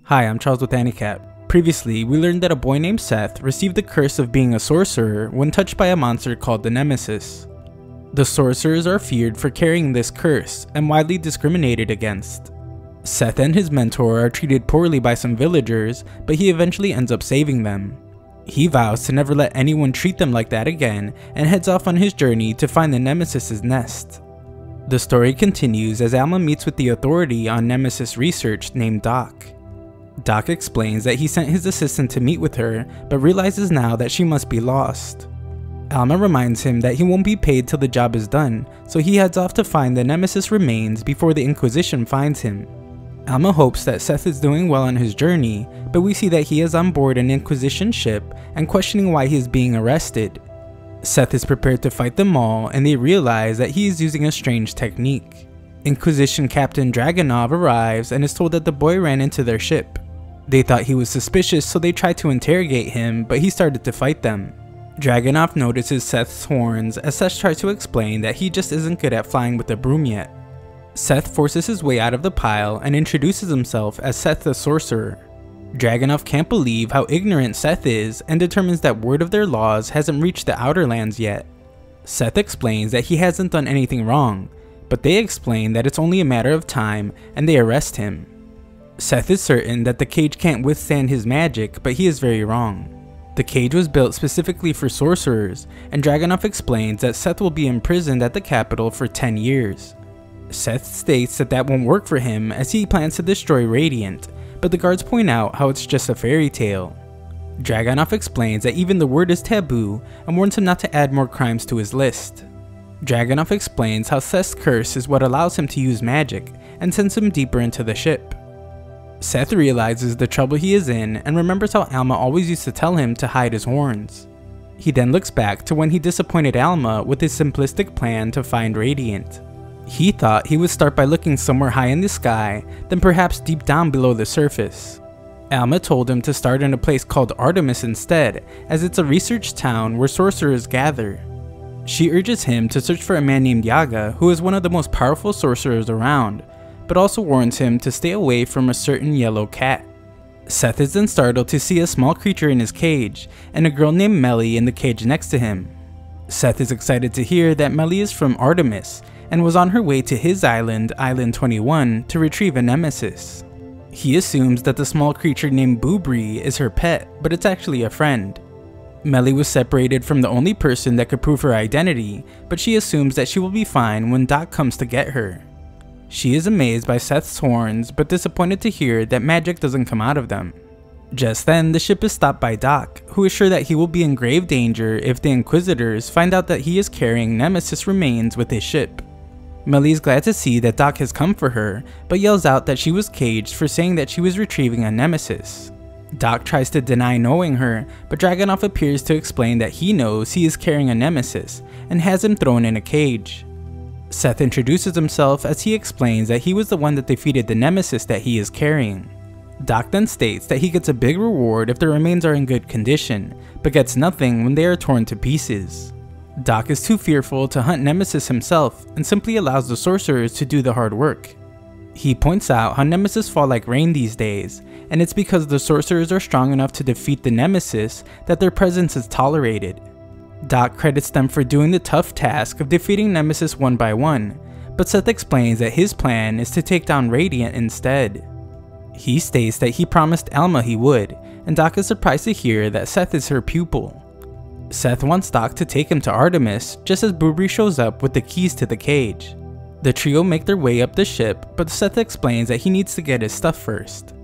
Hi, I'm Charles with AniCap. Previously, we learned that a boy named Seth received the curse of being a sorcerer when touched by a monster called the Nemesis. The sorcerers are feared for carrying this curse and widely discriminated against. Seth and his mentor are treated poorly by some villagers, but he eventually ends up saving them. He vows to never let anyone treat them like that again and heads off on his journey to find the Nemesis's nest. The story continues as Alma meets with the authority on Nemesis research named Doc. Doc explains that he sent his assistant to meet with her, but realizes now that she must be lost. Alma reminds him that he won't be paid till the job is done, so he heads off to find the Nemesis remains before the Inquisition finds him. Alma hopes that Seth is doing well on his journey, but we see that he is on board an Inquisition ship and questioning why he is being arrested. Seth is prepared to fight them all, and they realize that he is using a strange technique. Inquisition Captain Dragunov arrives and is told that the boy ran into their ship. They thought he was suspicious, so they tried to interrogate him, but he started to fight them. Dragunov notices Seth's horns as Seth tries to explain that he just isn't good at flying with a broom yet. Seth forces his way out of the pile and introduces himself as Seth the Sorcerer. Dragunov can't believe how ignorant Seth is and determines that word of their laws hasn't reached the Outer Lands yet. Seth explains that he hasn't done anything wrong, but they explain that it's only a matter of time and they arrest him. Seth is certain that the cage can't withstand his magic, but he is very wrong. The cage was built specifically for sorcerers, and Dragunov explains that Seth will be imprisoned at the capital for 10 years. Seth states that that won't work for him as he plans to destroy Radiant, but the guards point out how it's just a fairy tale. Dragunov explains that even the word is taboo and warns him not to add more crimes to his list. Dragunov explains how Seth's curse is what allows him to use magic and sends him deeper into the ship. Seth realizes the trouble he is in and remembers how Alma always used to tell him to hide his horns. He then looks back to when he disappointed Alma with his simplistic plan to find Radiant. He thought he would start by looking somewhere high in the sky, then perhaps deep down below the surface. Alma told him to start in a place called Artemis instead, as it's a research town where sorcerers gather. She urges him to search for a man named Yaga, who is one of the most powerful sorcerers around, but also warns him to stay away from a certain yellow cat. Seth is then startled to see a small creature in his cage, and a girl named Melly in the cage next to him. Seth is excited to hear that Melly is from Artemis, and was on her way to his island, Island 21, to retrieve a nemesis. He assumes that the small creature named Boobri is her pet, but it's actually a friend. Melly was separated from the only person that could prove her identity, but she assumes that she will be fine when Doc comes to get her. She is amazed by Seth's horns, but disappointed to hear that magic doesn't come out of them. Just then, the ship is stopped by Doc, who is sure that he will be in grave danger if the Inquisitors find out that he is carrying Nemesis remains with his ship. Melly is glad to see that Doc has come for her, but yells out that she was caged for saying that she was retrieving a Nemesis. Doc tries to deny knowing her, but Dragunov appears to explain that he knows he is carrying a Nemesis, and has him thrown in a cage. Seth introduces himself as he explains that he was the one that defeated the Nemesis that he is carrying. Doc then states that he gets a big reward if the remains are in good condition, but gets nothing when they are torn to pieces. Doc is too fearful to hunt Nemesis himself and simply allows the sorcerers to do the hard work. He points out how Nemesis fall like rain these days, and it's because the sorcerers are strong enough to defeat the Nemesis that their presence is tolerated. Doc credits them for doing the tough task of defeating Nemesis one by one, but Seth explains that his plan is to take down Radiant instead. He states that he promised Alma he would, and Doc is surprised to hear that Seth is her pupil. Seth wants Doc to take him to Artemis just as Boobri shows up with the keys to the cage. The trio make their way up the ship, but Seth explains that he needs to get his stuff first.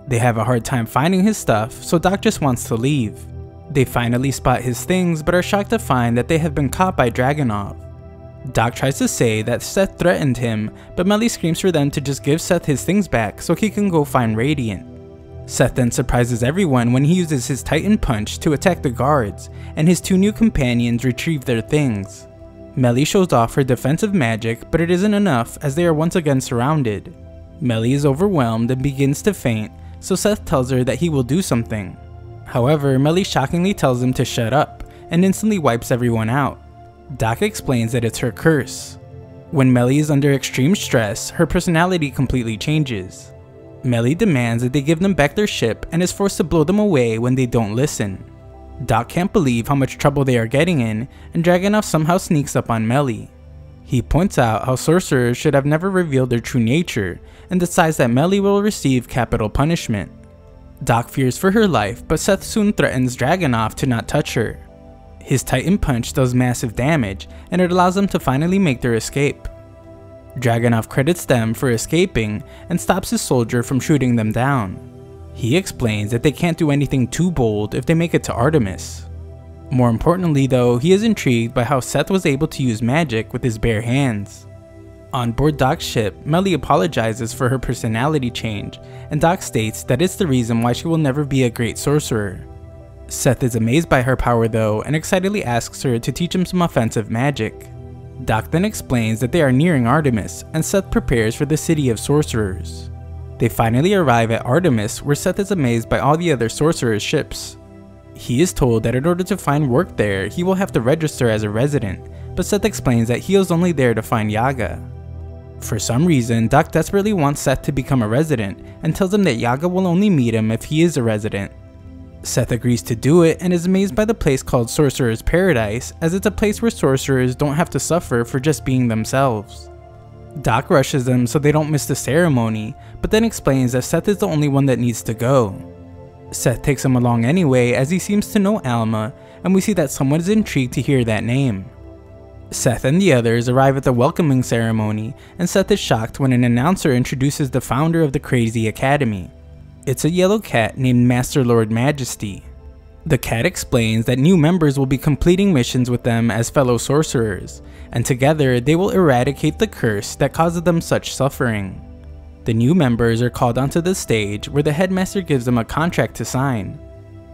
They have a hard time finding his stuff, so Doc just wants to leave. They finally spot his things, but are shocked to find that they have been caught by Dragunov. Doc tries to say that Seth threatened him, but Melly screams for them to just give Seth his things back so he can go find Radiant. Seth then surprises everyone when he uses his Titan Punch to attack the guards, and his two new companions retrieve their things. Melly shows off her defensive magic, but it isn't enough as they are once again surrounded. Melly is overwhelmed and begins to faint, so Seth tells her that he will do something. However, Melly shockingly tells him to shut up, and instantly wipes everyone out. Doc explains that it's her curse. When Melly is under extreme stress, her personality completely changes. Melly demands that they give them back their ship and is forced to blow them away when they don't listen. Doc can't believe how much trouble they are getting in, and Dragunov somehow sneaks up on Melly. He points out how sorcerers should have never revealed their true nature, and decides that Melly will receive capital punishment. Doc fears for her life, but Seth soon threatens Dragunov to not touch her. His Titan Punch does massive damage, and it allows them to finally make their escape. Dragunov credits them for escaping and stops his soldier from shooting them down. He explains that they can't do anything too bold if they make it to Artemis. More importantly though, he is intrigued by how Seth was able to use magic with his bare hands. On board Doc's ship, Melly apologizes for her personality change, and Doc states that it's the reason why she will never be a great sorcerer. Seth is amazed by her power though, and excitedly asks her to teach him some offensive magic. Doc then explains that they are nearing Artemis, and Seth prepares for the city of sorcerers. They finally arrive at Artemis, where Seth is amazed by all the other sorcerers' ships. He is told that in order to find work there, he will have to register as a resident, but Seth explains that he is only there to find Yaga. For some reason, Doc desperately wants Seth to become a resident, and tells him that Yaga will only meet him if he is a resident. Seth agrees to do it and is amazed by the place called Sorcerer's Paradise, as it's a place where sorcerers don't have to suffer for just being themselves. Doc rushes them so they don't miss the ceremony, but then explains that Seth is the only one that needs to go. Seth takes him along anyway, as he seems to know Alma, and we see that someone is intrigued to hear that name. Seth and the others arrive at the welcoming ceremony, and Seth is shocked when an announcer introduces the founder of the Crazy Academy. It's a yellow cat named Master Lord Majesty. The cat explains that new members will be completing missions with them as fellow sorcerers, and together they will eradicate the curse that causes them such suffering. The new members are called onto the stage, where the headmaster gives them a contract to sign.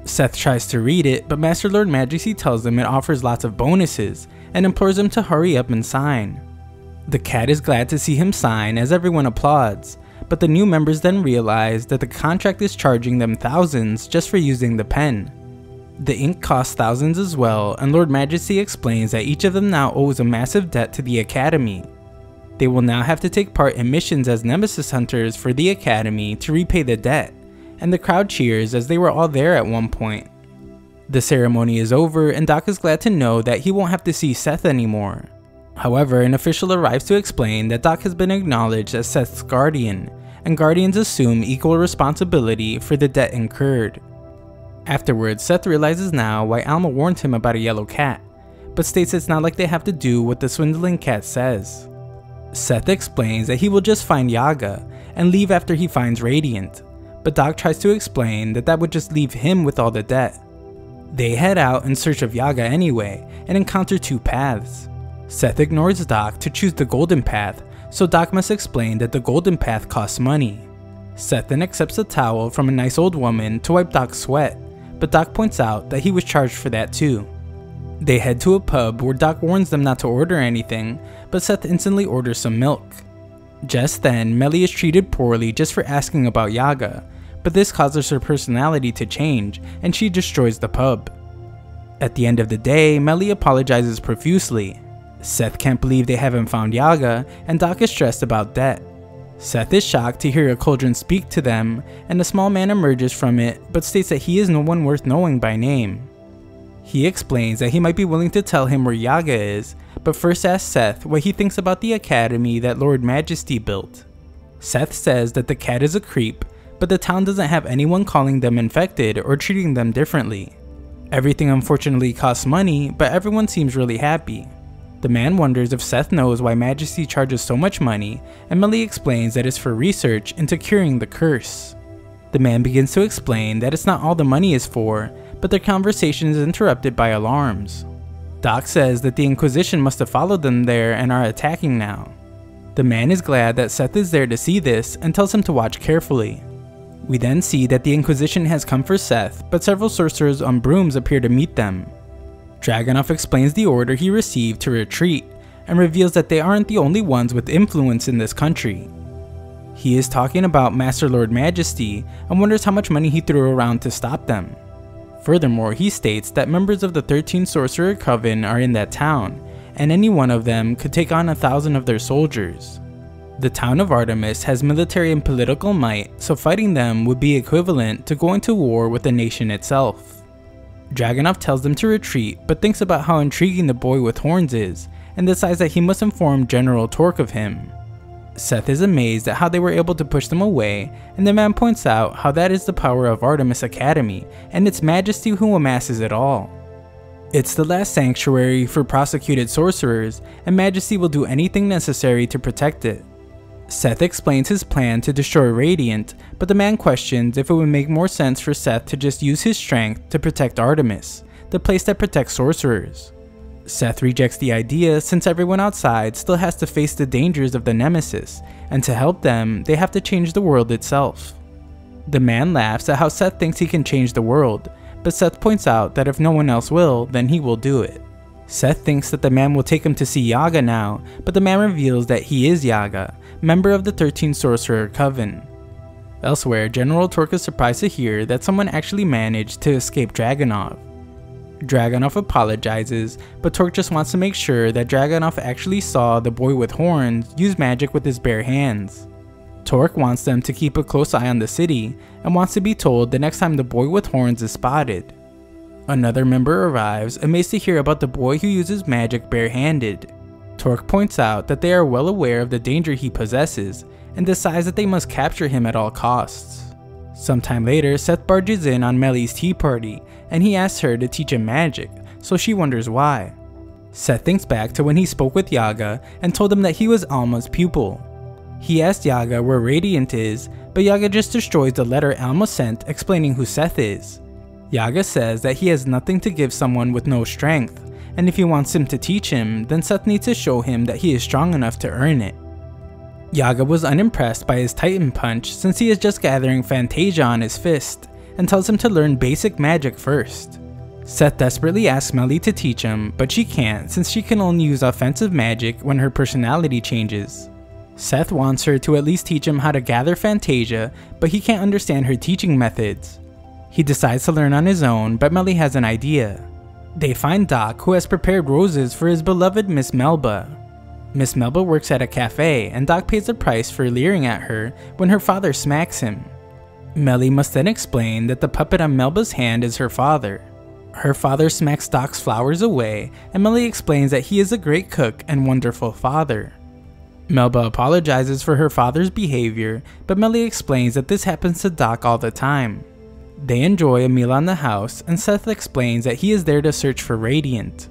Seth tries to read it, but Master Lord Majesty tells him it offers lots of bonuses, and implores him to hurry up and sign. The cat is glad to see him sign as everyone applauds, but the new members then realize that the contract is charging them thousands just for using the pen. The ink costs thousands as well, and Lord Majesty explains that each of them now owes a massive debt to the Academy. They will now have to take part in missions as Nemesis hunters for the Academy to repay the debt, and the crowd cheers as they were all there at one point. The ceremony is over, and Doc is glad to know that he won't have to see Seth anymore. However, an official arrives to explain that Doc has been acknowledged as Seth's guardian, and guardians assume equal responsibility for the debt incurred. Afterwards, Seth realizes now why Alma warned him about a yellow cat, but states it's not like they have to do what the swindling cat says. Seth explains that he will just find Yaga, and leave after he finds Radiant, but Doc tries to explain that that would just leave him with all the debt. They head out in search of Yaga anyway, and encounter two paths. Seth ignores Doc to choose the golden path, so Doc must explain that the golden path costs money. Seth then accepts a towel from a nice old woman to wipe Doc's sweat, but Doc points out that he was charged for that too. They head to a pub where Doc warns them not to order anything, but Seth instantly orders some milk. Just then, Melly is treated poorly just for asking about Yaga, but this causes her personality to change, and she destroys the pub. At the end of the day, Melly apologizes profusely. Seth can't believe they haven't found Yaga, and Doc is stressed about debt. Seth is shocked to hear a cauldron speak to them, and a small man emerges from it, but states that he is no one worth knowing by name. He explains that he might be willing to tell him where Yaga is, but first asks Seth what he thinks about the academy that Lord Majesty built. Seth says that the cat is a creep, but the town doesn't have anyone calling them infected or treating them differently. Everything unfortunately costs money, but everyone seems really happy. The man wonders if Seth knows why Majesty charges so much money, and Melly explains that it's for research into curing the curse. The man begins to explain that it's not all the money is for, but their conversation is interrupted by alarms. Doc says that the Inquisition must have followed them there and are attacking now. The man is glad that Seth is there to see this and tells him to watch carefully. We then see that the Inquisition has come for Seth, but several sorcerers on brooms appear to meet them. Dragunov explains the order he received to retreat, and reveals that they aren't the only ones with influence in this country. He is talking about Master Lord Majesty, and wonders how much money he threw around to stop them. Furthermore, he states that members of the 13 Sorcerer Coven are in that town, and any one of them could take on 1,000 of their soldiers. The town of Artemis has military and political might, so fighting them would be equivalent to going to war with the nation itself. Dragunov tells them to retreat, but thinks about how intriguing the boy with horns is, and decides that he must inform General Torque of him. Seth is amazed at how they were able to push them away, and the man points out how that is the power of Artemis Academy, and its majesty who amasses it all. It's the last sanctuary for prosecuted sorcerers, and Majesty will do anything necessary to protect it. Seth explains his plan to destroy Radiant, but the man questions if it would make more sense for Seth to just use his strength to protect Artemis, the place that protects sorcerers. Seth rejects the idea since everyone outside still has to face the dangers of the Nemesis, and to help them, they have to change the world itself. The man laughs at how Seth thinks he can change the world, but Seth points out that if no one else will, then he will do it. Seth thinks that the man will take him to see Yaga now, but the man reveals that he is Yaga, member of the 13 Sorcerer Coven. Elsewhere, General Torque is surprised to hear that someone actually managed to escape Dragunov. Dragunov apologizes, but Torque just wants to make sure that Dragunov actually saw the boy with horns use magic with his bare hands. Torque wants them to keep a close eye on the city, and wants to be told the next time the boy with horns is spotted. Another member arrives, amazed to hear about the boy who uses magic barehanded. Torque points out that they are well aware of the danger he possesses, and decides that they must capture him at all costs. Sometime later, Seth barges in on Melly's tea party, and he asks her to teach him magic, so she wonders why. Seth thinks back to when he spoke with Yaga and told him that he was Alma's pupil. He asked Yaga where Radiant is, but Yaga just destroys the letter Alma sent explaining who Seth is. Yaga says that he has nothing to give someone with no strength, and if he wants him to teach him, then Seth needs to show him that he is strong enough to earn it. Yaga was unimpressed by his Titan Punch since he is just gathering Fantasia on his fist, and tells him to learn basic magic first. Seth desperately asks Melly to teach him, but she can't since she can only use offensive magic when her personality changes. Seth wants her to at least teach him how to gather Fantasia, but he can't understand her teaching methods. He decides to learn on his own, but Melly has an idea. They find Doc, who has prepared roses for his beloved Miss Melba. Miss Melba works at a cafe, and Doc pays the price for leering at her when her father smacks him. Melly must then explain that the puppet on Melba's hand is her father. Her father smacks Doc's flowers away, and Melly explains that he is a great cook and wonderful father. Melba apologizes for her father's behavior, but Melly explains that this happens to Doc all the time. They enjoy a meal on the house, and Seth explains that he is there to search for Radiant.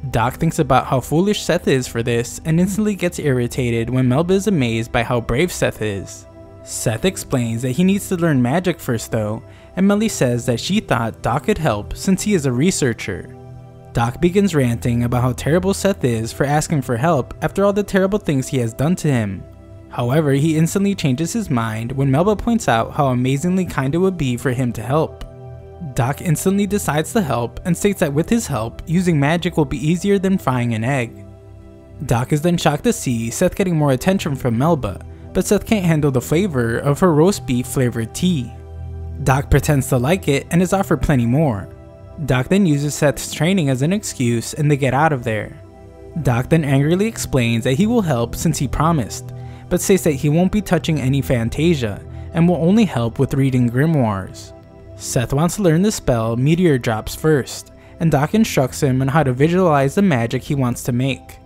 Doc thinks about how foolish Seth is for this, and instantly gets irritated when Melba is amazed by how brave Seth is. Seth explains that he needs to learn magic first though, and Melly says that she thought Doc could help since he is a researcher. Doc begins ranting about how terrible Seth is for asking for help after all the terrible things he has done to him. However, he instantly changes his mind when Melba points out how amazingly kind it would be for him to help. Doc instantly decides to help and states that with his help, using magic will be easier than frying an egg. Doc is then shocked to see Seth getting more attention from Melba, but Seth can't handle the flavor of her roast beef flavored tea. Doc pretends to like it and is offered plenty more. Doc then uses Seth's training as an excuse and they get out of there. Doc then angrily explains that he will help since he promised, but states that he won't be touching any Fantasia and will only help with reading grimoires. Seth wants to learn the spell Meteor Drops first, and Doc instructs him on how to visualize the magic he wants to make.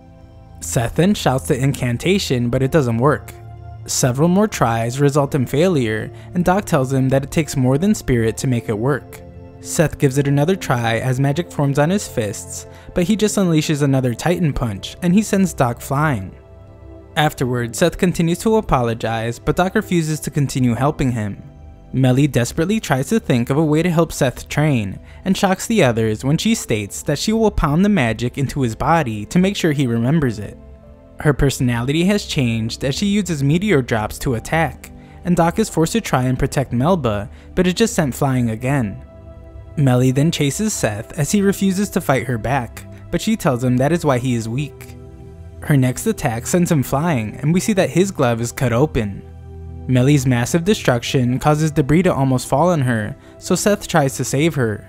Seth then shouts the incantation, but it doesn't work. Several more tries result in failure, and Doc tells him that it takes more than spirit to make it work. Seth gives it another try as magic forms on his fists, but he just unleashes another Titan Punch, and he sends Doc flying. Afterward, Seth continues to apologize, but Doc refuses to continue helping him. Melly desperately tries to think of a way to help Seth train, and shocks the others when she states that she will pound the magic into his body to make sure he remembers it. Her personality has changed as she uses meteor drops to attack, and Doc is forced to try and protect Melba, but is just sent flying again. Melly then chases Seth as he refuses to fight her back, but she tells him that is why he is weak. Her next attack sends him flying, and we see that his glove is cut open. Melly's massive destruction causes debris to almost fall on her, so Seth tries to save her.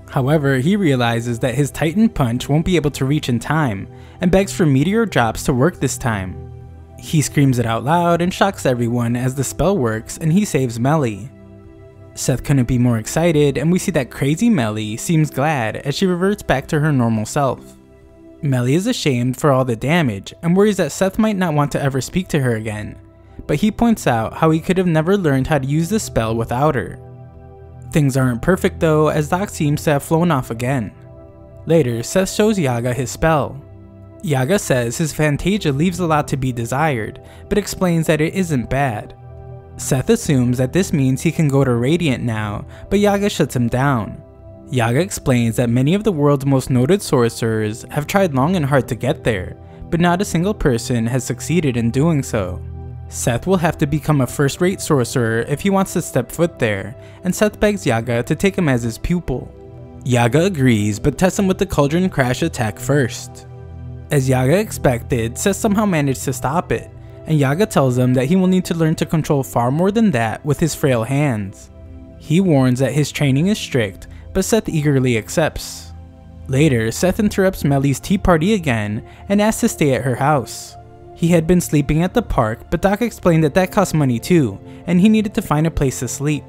However, he realizes that his Titan Punch won't be able to reach in time, and begs for meteor drops to work this time. He screams it out loud and shocks everyone as the spell works and he saves Melly. Seth couldn't be more excited, and we see that crazy Melly seems glad as she reverts back to her normal self. Melly is ashamed for all the damage and worries that Seth might not want to ever speak to her again, but he points out how he could have never learned how to use the spell without her. Things aren't perfect though, as Doc seems to have flown off again. Later, Seth shows Yaga his spell. Yaga says his Fantasia leaves a lot to be desired, but explains that it isn't bad. Seth assumes that this means he can go to Radiant now, but Yaga shuts him down. Yaga explains that many of the world's most noted sorcerers have tried long and hard to get there, but not a single person has succeeded in doing so. Seth will have to become a first-rate sorcerer if he wants to step foot there, and Seth begs Yaga to take him as his pupil. Yaga agrees, but tests him with the Cauldron Crash attack first. As Yaga expected, Seth somehow managed to stop it, and Yaga tells him that he will need to learn to control far more than that with his frail hands. He warns that his training is strict, but Seth eagerly accepts. Later, Seth interrupts Melly's tea party again and asks to stay at her house. He had been sleeping at the park, but Doc explained that that cost money too, and he needed to find a place to sleep.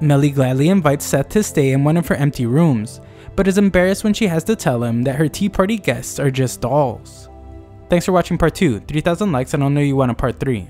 Melly gladly invites Seth to stay in one of her empty rooms, but is embarrassed when she has to tell him that her tea party guests are just dolls. Thanks for watching part 2, 3,000 likes and I'll know you want a part 3.